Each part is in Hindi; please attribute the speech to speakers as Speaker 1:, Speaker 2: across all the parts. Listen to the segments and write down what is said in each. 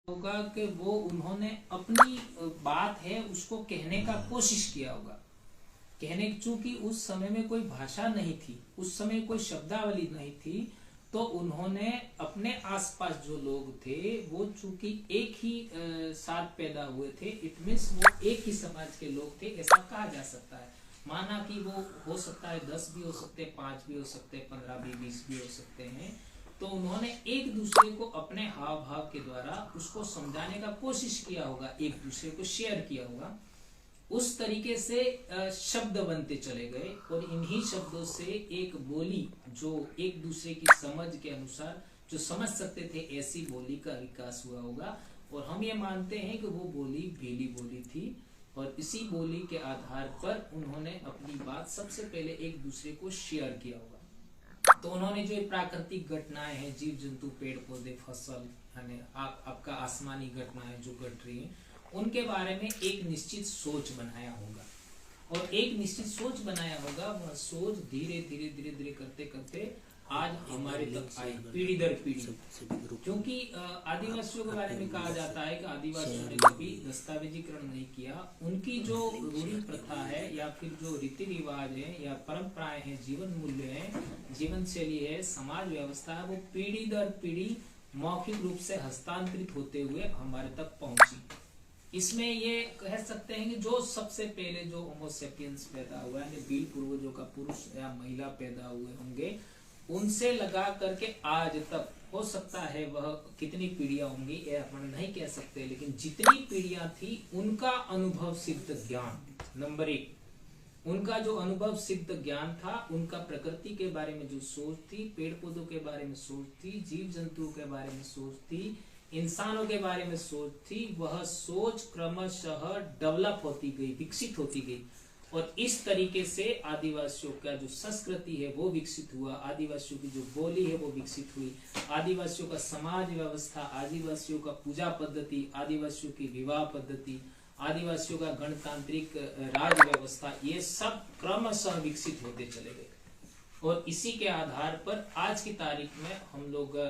Speaker 1: होगा कि वो उन्होंने अपनी बात है उसको कहने का कोशिश किया होगा। कहने चूंकि उस समय में कोई भाषा नहीं थी, उस समय कोई शब्दावली नहीं थी, तो उन्होंने अपने आसपास जो लोग थे वो चूंकि एक ही साथ पैदा हुए थे, इट मीन्स वो एक ही समाज के लोग थे, ऐसा कहा जा सकता है। माना कि वो हो सकता है 10 भी हो सकते हैं, 5 भी हो सकते हैं, 15 भी, 20 भी हो सकते हैं। तो उन्होंने एक दूसरे को अपने हाव भाव के द्वारा उसको समझाने का कोशिश किया होगा, एक दूसरे को शेयर किया होगा। उस तरीके से शब्द बनते चले गए और इन्हीं शब्दों से एक बोली जो एक दूसरे की समझ के अनुसार जो समझ सकते थे, ऐसी बोली का विकास हुआ होगा। और हम ये मानते हैं कि वो बोली भेली बोली थी और इसी बोली के आधार पर उन्होंने अपनी बात सबसे पहले एक दूसरे को शेयर किया होगा। तो उन्होंने जो प्राकृतिक घटनाएं हैं, जीव जंतु, पेड़ पौधे, फसल, यानी आपका आसमानी घटनाएं जो घट रही हैं, उनके बारे में एक निश्चित सोच बनाया होगा। और एक निश्चित सोच बनाया होगा, वह सोच धीरे धीरे धीरे धीरे करते करते आज हमारे तक आई, पीढ़ी दर पीढ़ी। क्योंकि आदिवासियों के बारे में कहा जाता है कि आदिवासियों ने कभी दस्तावेजीकरण नहीं किया। उनकी जो रूढ़ी प्रथा है या फिर जो रीति रिवाज है या परंपराएं हैं, जीवन मूल्य है, जीवन शैली है, समाज व्यवस्था है, वो पीढ़ी दर पीढ़ी मौखिक रूप से हस्तांतरित होते हुए हमारे तक पहुंची। इसमें ये कह सकते हैं कि जो सबसे पहले जो होमो सेपियंस पैदा हुआ है, बील पूर्वजों का पुरुष या महिला पैदा हुए होंगे, उनसे लगा करके आज तक हो सकता है वह कितनी पीढ़ियां होंगी ये अपन नहीं कह सकते, लेकिन जितनी पीढ़ियां थी उनका अनुभव सिद्ध ज्ञान, नंबर 1, उनका जो अनुभव सिद्ध ज्ञान था, उनका प्रकृति के बारे में जो सोच थी, पेड़ पौधों के बारे में सोच थी, जीव जंतुओं के बारे में सोच थी, इंसानों के बारे में सोच थी, वह सोच क्रमशः डेवलप होती गई, विकसित होती गई। और इस तरीके से आदिवासियों का जो संस्कृति है वो विकसित हुआ, आदिवासियों की जो बोली है वो विकसित हुई, आदिवासियों का समाज व्यवस्था, आदिवासियों का पूजा पद्धति, आदिवासियों की विवाह पद्धति, आदिवासियों का गणतांत्रिक राज व्यवस्था, ये सब क्रमशः विकसित होते चले गए। और इसी के आधार पर आज की तारीख में हम लोग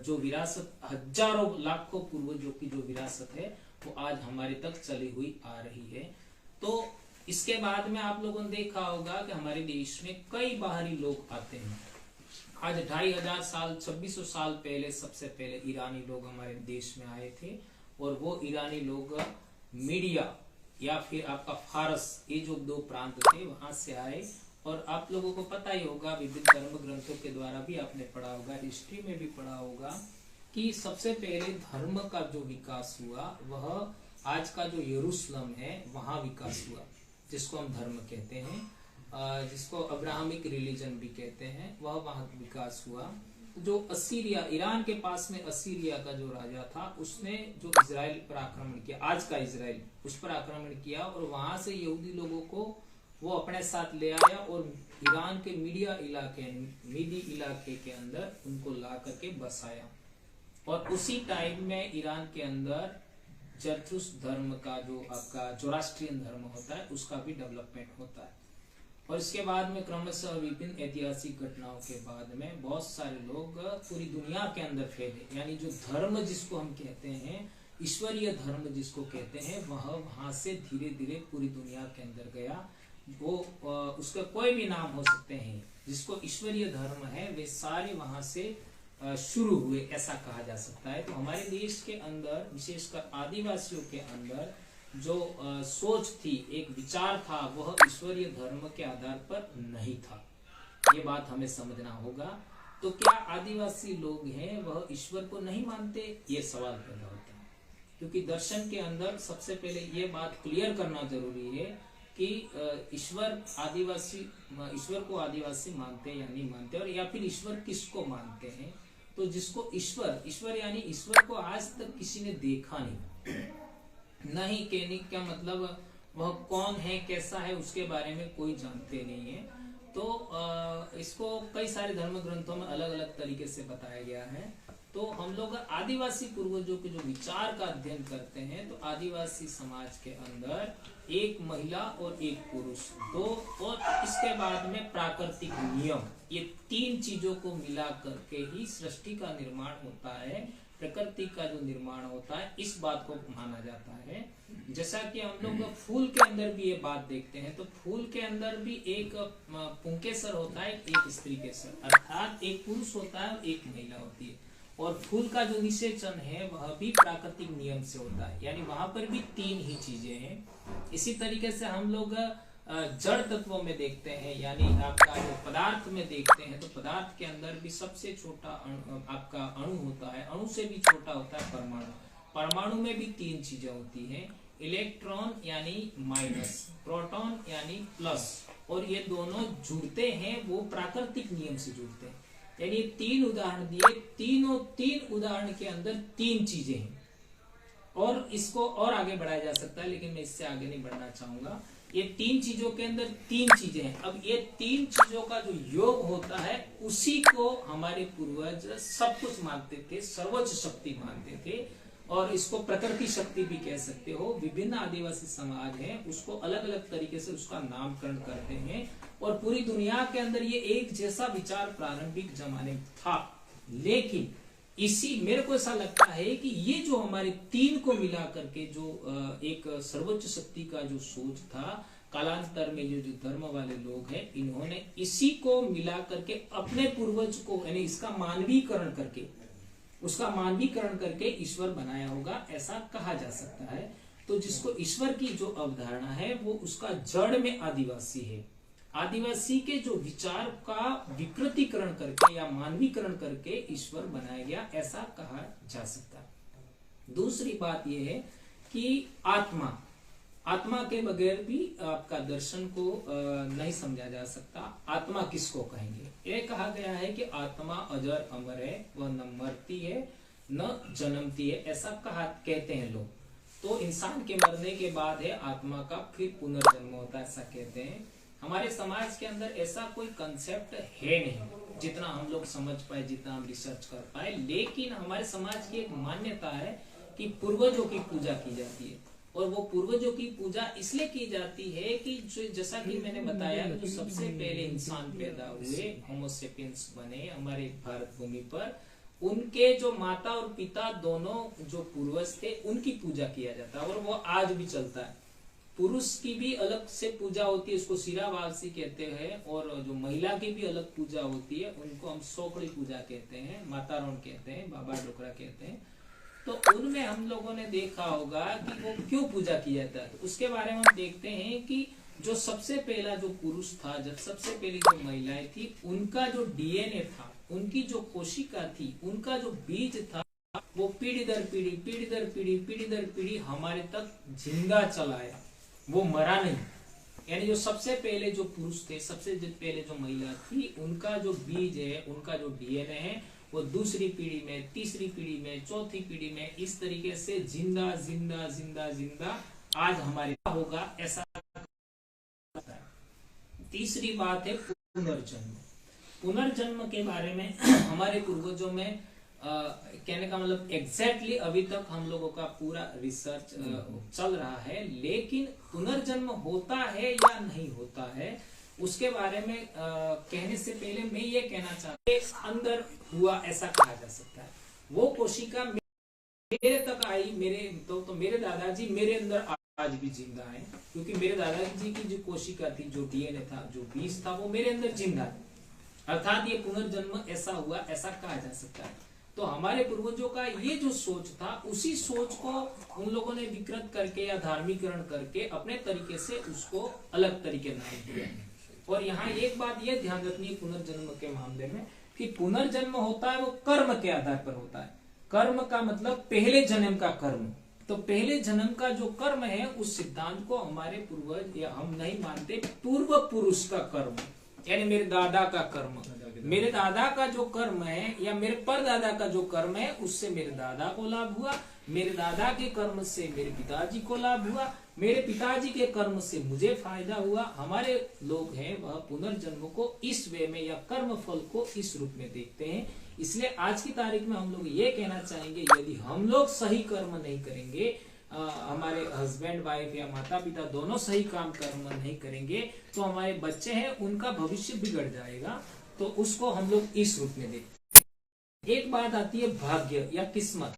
Speaker 1: जो विरासत, हजारों लाखों पूर्वजों की जो विरासत है वो आज हमारे तक चली हुई आ रही है। तो इसके बाद में आप लोगों ने देखा होगा कि हमारे देश में कई बाहरी लोग आते हैं। आज 2500 साल, 2600 साल पहले सबसे पहले ईरानी लोग हमारे देश में आए थे। और वो ईरानी लोग मीडिया या फिर आपका फारस, ये जो 2 प्रांत थे, वहां से आए। और आप लोगों को पता ही होगा, विभिन्न धर्म ग्रंथों के द्वारा भी आपने पढ़ा होगा, हिस्ट्री में भी पढ़ा होगा कि सबसे पहले धर्म का जो विकास हुआ वह आज का जो यरूशलेम है वहां विकास हुआ, जिसको हम धर्म कहते हैं, जिसको अब्राहमिक रिलीजन भी कहते हैं, वह वहां विकास हुआ। जो असीरिया, ईरान के पास में असीरिया का जो राजा था, उसने जो इजराइल पर आक्रमण किया, आज का इजराइल, उस पर आक्रमण किया और वहां से यहूदी लोगों को वो अपने साथ ले आया और ईरान के मीडी इलाके के अंदर उनको ला करके बसाया। और उसी टाइम में ईरान के अंदर जरथुस धर्म का जो आपका जोरास्ट्रियन धर्म होता है उसका भी डेवलपमेंट होता है। और इसके बाद में क्रमशः विभिन्न ऐतिहासिक घटनाओं के बाद में बहुत सारे लोग पूरी दुनिया के अंदर फैले, यानी जो धर्म जिसको हम कहते हैं, ईश्वरीय धर्म जिसको कहते हैं, वह वहां से धीरे धीरे पूरी दुनिया के अंदर गया। वो उसका कोई भी नाम हो सकते हैं, जिसको ईश्वरीय धर्म है वे सारे वहां से शुरू हुए, ऐसा कहा जा सकता है। तो हमारे देश के अंदर, विशेषकर आदिवासियों के अंदर जो सोच थी, एक विचार था, वह ईश्वरीय धर्म के आधार पर नहीं था। ये बात हमें समझना होगा। तो क्या आदिवासी लोग हैं वह ईश्वर को नहीं मानते, ये सवाल पैदा होता है। क्योंकि दर्शन के अंदर सबसे पहले ये बात क्लियर करना जरूरी है कि ईश्वर को आदिवासी मानते हैं या नहीं मानते, और या फिर ईश्वर किसको मानते हैं। तो जिसको ईश्वर यानी ईश्वर को आज तक किसी ने देखा नहीं कहने का मतलब वह कौन है, कैसा है, उसके बारे में कोई जानते नहीं है। तो इसको कई सारे धर्म ग्रंथों में अलग अलग तरीके से बताया गया है। तो हम लोग आदिवासी पूर्वजों के जो विचार का अध्ययन करते हैं, तो आदिवासी समाज के अंदर एक महिला और एक पुरुष, दो, और इसके बाद में प्राकृतिक नियम, ये 3 चीजों को मिला करके ही सृष्टि का निर्माण होता है। प्रकृति का जो निर्माण होता है, इस बात को माना जाता है। जैसा कि हम लोग फूल के अंदर भी ये बात देखते हैं, तो फूल के अंदर भी एक पुंकेसर होता है, एक स्त्री केसर, अर्थात एक पुरुष होता है और एक महिला होती है। और फूल का जो निषेचन है वह भी प्राकृतिक नियम से होता है, यानी वहां पर भी तीन ही चीजें हैं। इसी तरीके से हम लोग जड़ तत्वों में देखते हैं, यानी आपका जो पदार्थ में देखते हैं, तो पदार्थ के अंदर भी सबसे छोटा आपका अणु होता है, अणु से भी छोटा होता है परमाणु। परमाणु में भी तीन चीजें होती हैं, इलेक्ट्रॉन यानी माइनस, प्रोटॉन यानी प्लस, और ये दोनों जुड़ते हैं वो प्राकृतिक नियम से जुड़ते हैं। यानी तीन उदाहरण दिए, तीन उदाहरण के अंदर तीन चीजें हैं, और इसको और आगे बढ़ाया जा सकता है, लेकिन मैं इससे आगे नहीं बढ़ना चाहूंगा। ये तीन चीजों के अंदर तीन चीजें हैं। अब ये तीन चीजों का जो योग होता है, उसी को हमारे पूर्वज सब कुछ मानते थे, सर्वोच्च शक्ति मानते थे, और इसको प्रकृति शक्ति भी कह सकते हो। विभिन्न आदिवासी समाज हैं, उसको अलग अलग तरीके से उसका नामकरण करते हैं, और पूरी दुनिया के अंदर ये एक जैसा विचार प्रारंभिक जमाने में था। लेकिन इसी मेरे को ऐसा लगता है कि ये जो हमारे तीन को मिला करके जो एक सर्वोच्च शक्ति का जो सोच था, कालांतर में जो धर्म वाले लोग हैं, इन्होंने इसी को मिला करके अपने पूर्वज को, यानी इसका मानवीकरण करके, उसका मानवीकरण करके ईश्वर बनाया होगा, ऐसा कहा जा सकता है। तो जिसको ईश्वर की जो अवधारणा है वो उसका जड़ में आदिवासी है। आदिवासी के जो विचार का विकृतीकरण करके या मानवीकरण करके ईश्वर बनाया गया, ऐसा कहा जा सकता है। दूसरी बात यह है कि आत्मा के बगैर भी आपका दर्शन को नहीं समझा जा सकता। आत्मा किसको कहेंगे? ये कहा गया है कि आत्मा अजर अमर है, वह न मरती है न जन्मती है, ऐसा कहते हैं लोग। तो इंसान के मरने के बाद है आत्मा का फिर पुनर्जन्म होता है, ऐसा कहते हैं। हमारे समाज के अंदर ऐसा कोई कंसेप्ट है नहीं, जितना हम लोग समझ पाए, जितना हम रिसर्च कर पाए। लेकिन हमारे समाज की एक मान्यता है कि पूर्वजों की पूजा की जाती है, और वो पूर्वजों की पूजा इसलिए की जाती है कि जो, जैसा कि मैंने बताया, जो सबसे पहले इंसान पैदा हुए, होमो सेपियंस बने हमारे भारत भूमि पर, उनके जो माता और पिता दोनों जो पूर्वज थे, उनकी पूजा किया जाता है, और वो आज भी चलता है। पुरुष की भी अलग से पूजा होती है, उसको सिरावासी कहते हैं, और जो महिला की भी अलग पूजा होती है, उनको हम सोकड़ी पूजा कहते हैं, मातारों कहते हैं, बाबा डोकरा कहते हैं। तो उनमें हम लोगों ने देखा होगा कि वो क्यों पूजा की जाता है। तो उसके बारे में हम देखते हैं कि जो सबसे पहला जो पुरुष था, जब सबसे पहली जो महिलाएं थी, उनका जो डीएनए था, उनकी जो कोशिका थी, उनका जो बीज था, वो पीढ़ी दर पीढ़ी हमारे तक जिंदा चला आया, वो मरा नहीं। यानी जो सबसे पहले जो पुरुष थे, सबसे पहले जो महिला थी, उनका जो बीज है, उनका जो डीएनए है, वो दूसरी पीढ़ी में, तीसरी पीढ़ी में, चौथी पीढ़ी में, इस तरीके से जिंदा जिंदा जिंदा जिंदा आज हमारे होगा, ऐसा। तीसरी बात है पुनर्जन्म। पुनर्जन्म के बारे में हमारे पूर्वजों में कहने का मतलब एग्जैक्टली अभी तक हम लोगों का पूरा रिसर्च चल रहा है, लेकिन पुनर्जन्म होता है या नहीं होता है, उसके बारे में कहने से पहले मैं ये कहना चाहता हूँ, अंदर हुआ ऐसा कहा जा सकता है। वो कोशिका मेरे तक आई, तो मेरे दादाजी मेरे अंदर आज भी जिंदा है, क्योंकि मेरे दादाजी की जो कोशिका थी, जो डीएनए था, जो बीज था, वो मेरे अंदर जिंदा है। अर्थात ये पुनर्जन्म ऐसा हुआ, ऐसा कहा जा सकता है। तो हमारे पूर्वजों का ये जो सोच था, उसी सोच को उन लोगों ने विकृत करके या धार्मिकरण करके अपने तरीके से उसको अलग तरीके नाम दिया। और यहाँ एक बात ये ध्यान रखनी है पुनर्जन्म के मामले में, कि पुनर्जन्म होता है वो कर्म के आधार पर होता है। कर्म का मतलब पहले जन्म का कर्म। तो पहले जन्म का जो कर्म है, उस सिद्धांत को हमारे पूर्वज या हम नहीं मानते। पूर्व पुरुष का कर्म, यानी मेरे दादा का कर्म, मेरे दादा का जो कर्म है या मेरे परदादा का जो कर्म है, उससे मेरे दादा को लाभ हुआ, मेरे दादा के कर्म से मेरे पिताजी को लाभ हुआ, मेरे पिताजी के कर्म से मुझे फायदा हुआ। हमारे लोग हैं वह पुनर्जन्म को इस वे में या कर्म फल को इस रूप में देखते हैं। इसलिए आज की तारीख में हम लोग ये कहना चाहेंगे, यदि हम लोग सही कर्म नहीं करेंगे, हमारे हस्बैंड वाइफ या माता पिता दोनों सही कर्म नहीं करेंगे, तो हमारे बच्चे हैं उनका भविष्य बिगड़ जाएगा। तो उसको हम लोग इस रूप में देखते हैं। एक बात आती है भाग्य या किस्मत।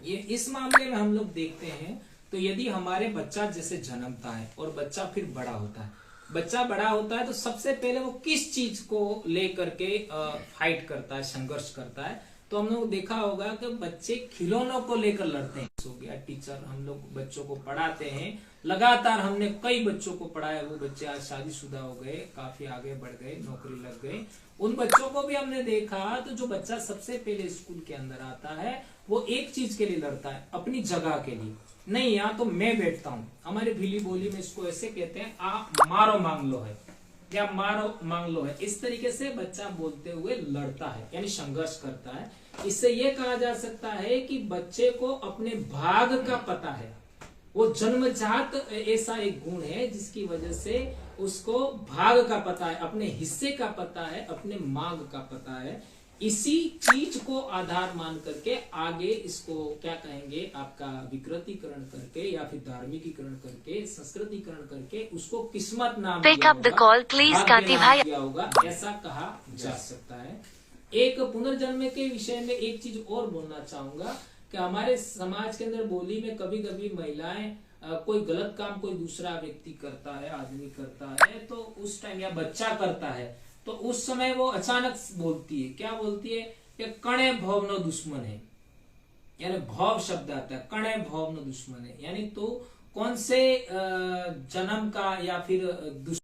Speaker 1: ये इस मामले में हम लोग देखते हैं तो यदि हमारे बच्चा जैसे जन्मता है और बच्चा फिर बड़ा होता है, बच्चा बड़ा होता है तो सबसे पहले वो किस चीज को लेकर के फाइट करता है, संघर्ष करता है। तो हम लोग देखा होगा कि बच्चे खिलौनों को लेकर लड़ते हैं। हो गया टीचर, हम लोग बच्चों को पढ़ाते हैं, लगातार हमने कई बच्चों को पढ़ाया, वो बच्चे आज शादीशुदा हो गए, काफी आगे बढ़ गए, नौकरी लग गई। उन बच्चों को भी हमने देखा तो जो बच्चा सबसे पहले स्कूल के अंदर आता है वो एक चीज के लिए लड़ता है, अपनी जगह के लिए। नहीं, यहाँ तो मैं बैठता हूँ। हमारे भीली बोली में इसको ऐसे कहते हैं, आ मारो मांग लो है या मारो मांग लो है। इस तरीके से बच्चा बोलते हुए लड़ता है, यानी संघर्ष करता है। इससे ये कहा जा सकता है कि बच्चे को अपने भाग का पता है। वो जन्मजात ऐसा एक गुण है जिसकी वजह से उसको भाग का पता है, अपने हिस्से का पता है, अपने मांग का पता है। इसी चीज को आधार मान करके आगे इसको क्या कहेंगे, आपका विकृतीकरण करके या फिर धार्मिकीकरण करके, संस्कृतिकरण करके उसको किस्मत नाम दिया होगा, ऐसा कहा जा सकता है। एक पुनर्जन्म के विषय में एक चीज और बोलना चाहूंगा कि हमारे समाज के अंदर बोली में कभी कभी महिलाएं कोई गलत काम कोई दूसरा व्यक्ति करता है, आदमी करता है, तो उस टाइम या बच्चा करता है तो उस समय वो अचानक बोलती है, क्या बोलती है कि कणे भव न दुश्मन है। यानी भव शब्द आता है, कणे भव न दुश्मन है, यानी तो कौन से जन्म का या फिर